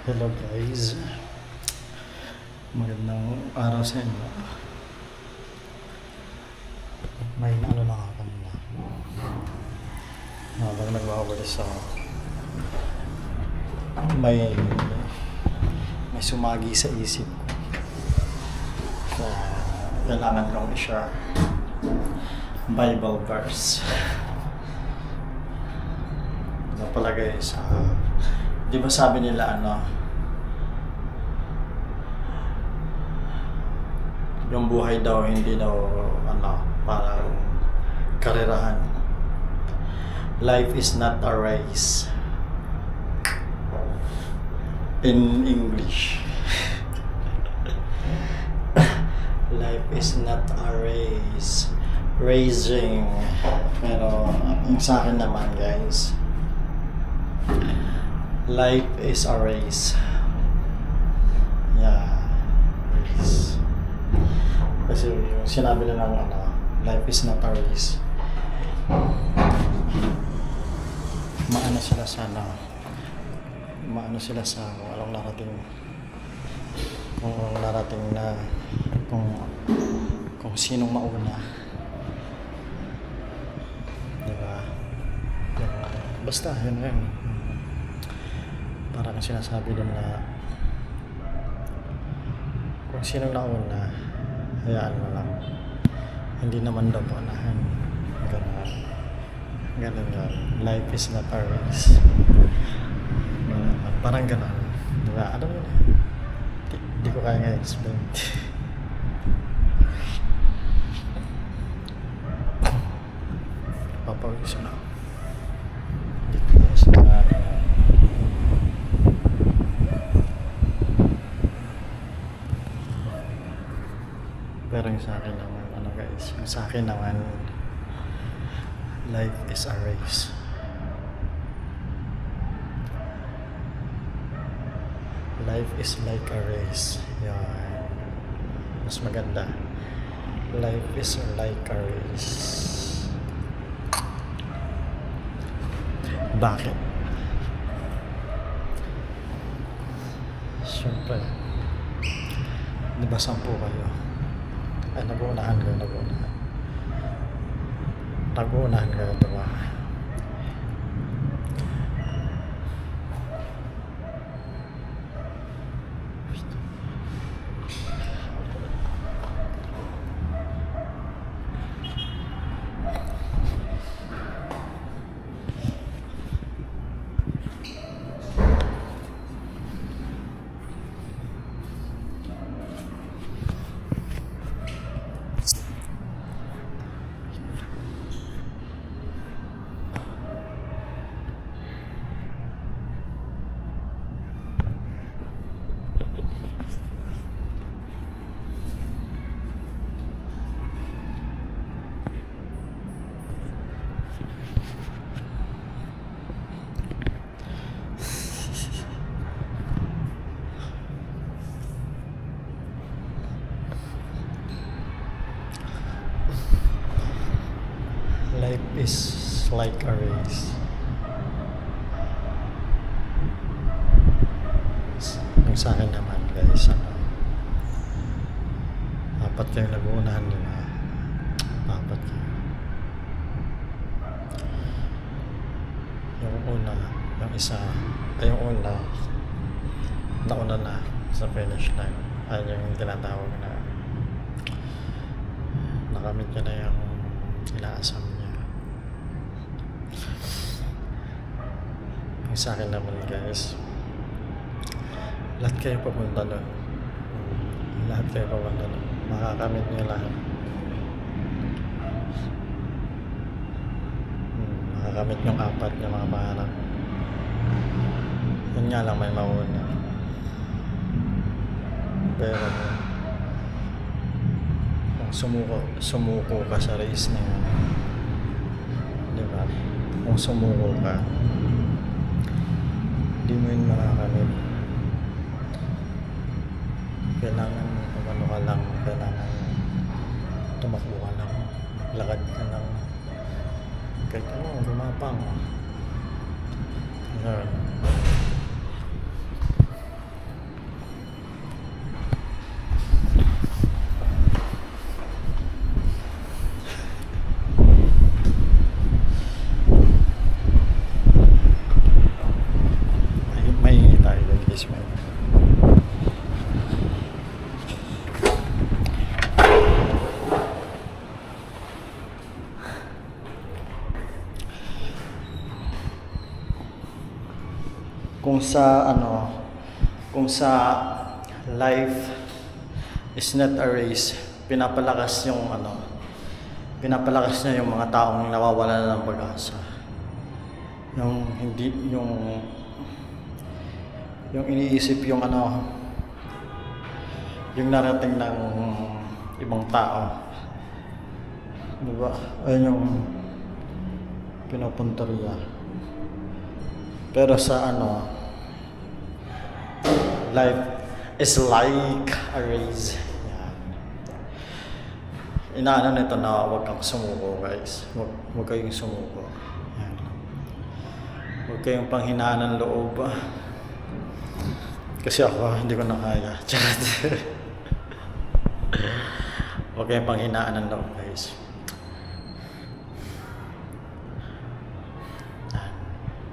Hello guys, magandang araw sa inyo. May naano lang ako kanina habang nagwawalis ako. May sumagi sa isip ko. Kailangan kong i-share Bible verse. Ano pala guys, di ba sabi nila yung buhay daw hindi daw para karerahan. Life is not a race. In English. Life is not a race. Racing. Pero yung sa akin naman guys, life is a race. Yeah. Race. Kasi yung sinabi na ng life is not a race. Maano sila sa walang narating. Kung narating na kung sinong mauna. Diba? Basta yun. Parang sinasabi doon na kung sinong nauna, hayaan mo lang. Hindi naman daw paunahan. Ganun yun. Life is not a race. Parang ganun. Diba? Alam mo na. Hindi ko kaya nga explain. Papawis na. Hindi ko kaya sa pero yung sa akin naman, guys, yung sa akin naman, life is a race. Life is like a race. Yan. Mas maganda. Life is like a race. Bakit? Siyempre, di ba 10 kayo? Ay, nag-uunahan kayo. Diba? Life is like a race. Yung sa akin naman guys, 4 kayo nag-uunahan, diba? 4 kayo. Yung una nauna na sa finish line. Ayun yung tinatawag na nakamit niya na yung inaasam niya. Yung sa akin naman guys, lahat kayo papunta doon. Makakamit niyo lahat. Makakamit yung 4 na mga pangarap. Yun nga lang, may mauna. Pero kung sumuko ka sa race na yun, diba? Kung sumuko ka, hindi mo yun makakamit. Kailangan kailangan tumakbo ka lang, maglakad ka lang, kahit gumapang. Yan. kung sa kung sa life is not a race, pinapalakas niya yung mga taong nawawala na ng pag-asa. Yung hindi yung iniisip yung yung narating ng ibang tao. Diba? Ayun yung pinupunta riya. Pero sa life is like a race. Yan. Inaano nito na huwag kang sumuko, guys. Huwag kayong sumuko. Yan. Huwag kayong panghinaan ng loob. Kasi ako, hindi ko na kaya. Charot. Huwag kayong panghinaan ng loob, guys.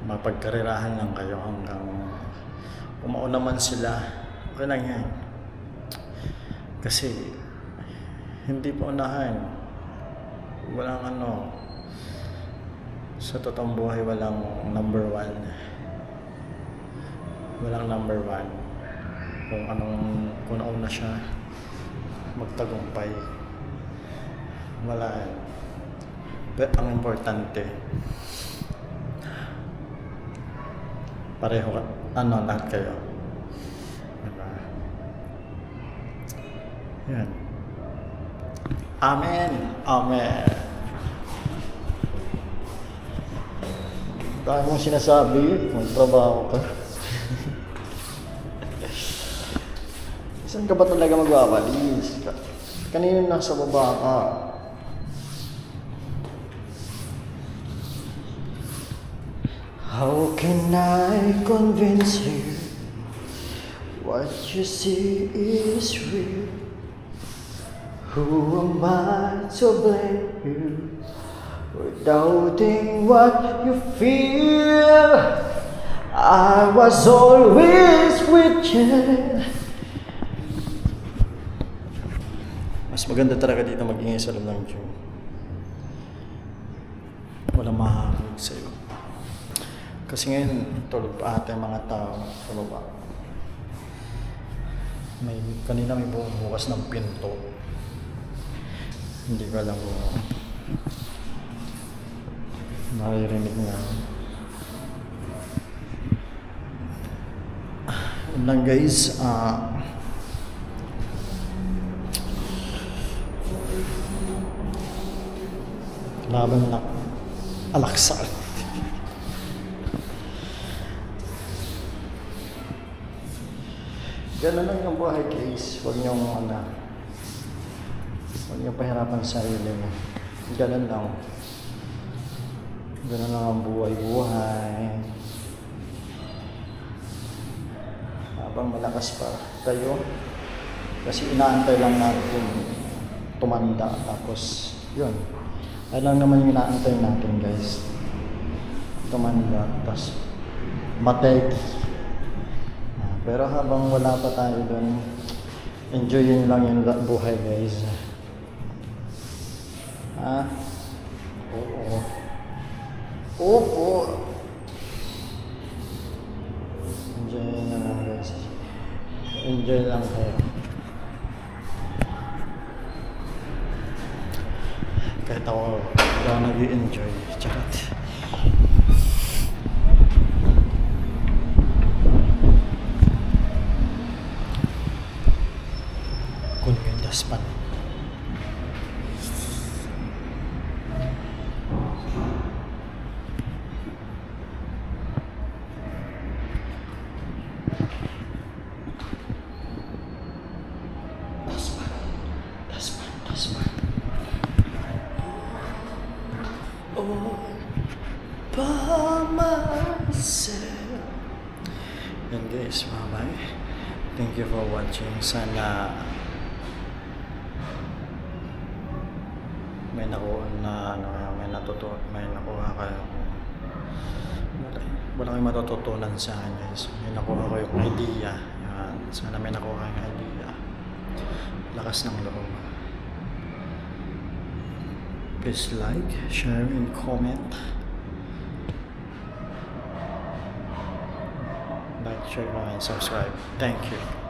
Mapagkarirahan lang kayo hanggang umauna man sila, okay lang yan. Kasi hindi pa unahan, walang sa totoong buhay walang number one. Walang number one. Kung nauna siya magtagumpay, wala yan. Pero ang importante, pareho lahat kayo. Diba? Yan. Amen. Amen. Dahil mong sinasabi, magtrabaho ka. Saan ka ba talaga magwawalis? Kanina nasa baba ka. How can I convince you what you see is real? Who am I to blame you for doubting what you feel? I was always with you. Mas maganda talaga dito mag-ingay sa loob ng gym. Walang mahahagod sa'yo. Kasi ngayon, tulog pa ata yung mga tao sa baba. Kanina may bumubukas ng pinto. Hindi ko alam kung naririnig nga. Yun lang guys, laban na alaksa. Ganun lang yung buhay guys. Huwag niyong pahirapan sa sarili mo. Ganun lang. Ganun lang ang buhay. Habang malakas pa tayo. Kasi inaantay lang natin tumanda. Tapos, yun. Ayun lang naman yung inaantay natin guys. Tumanda. Tapos, mategi. Pero habang wala pa tayo doon, enjoy yun lang yung buhay guys. Oo. Opo. Enjoy na lang guys. Enjoy lang kayo. Kahit ako nag-i-enjoy. Charot. Daspan. Daspan. Oh, by myself. Yan guys, bye-bye. Thank you for watching. Sana may nakuha kayo. Wala kayong matututunan sa akin guys. May nakuha ko yung idea. Yan. Sana may nakuha yung idea. Lakas ng loob. Please like, share, and comment. share, and subscribe. Thank you.